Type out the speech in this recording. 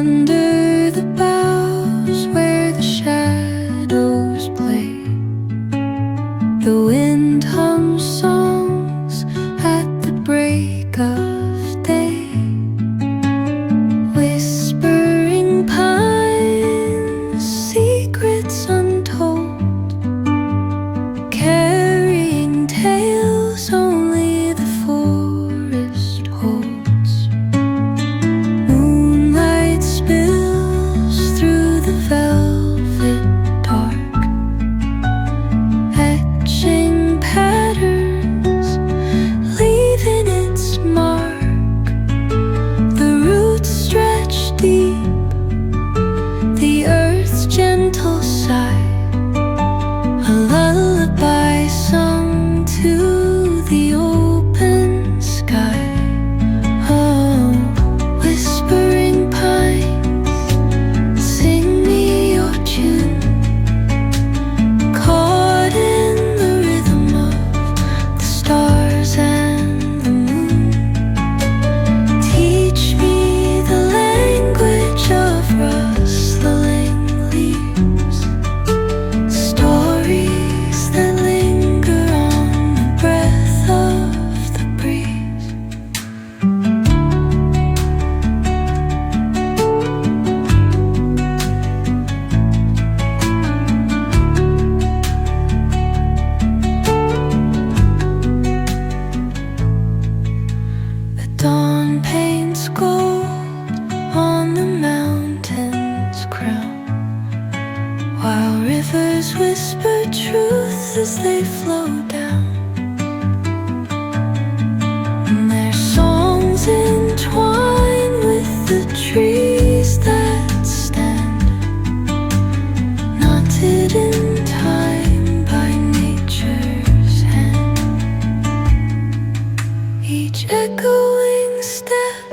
Under the boughs where the shadows play, the wind hums songs at the break of day. Whispering pines, secrets untold, carrying tales only the forest holds. Moonlight spills through the velvet dark, etching patterns, leaving its mark. The roots stretch deep, the earth's gentle sigh, a lullaby sung to the open sky. Oh, whispering pines, sing me your tune, caught in the rhythm of the stars and the moon. Teach me the language of rustling leaves, stories that linger on the breath of the breeze. The dawn paints gold on the mountain's crown, while rivers whisper truth as they flow down. And their songs entwine with the trees that stand, knotted in time by nature's hand. Each echoing step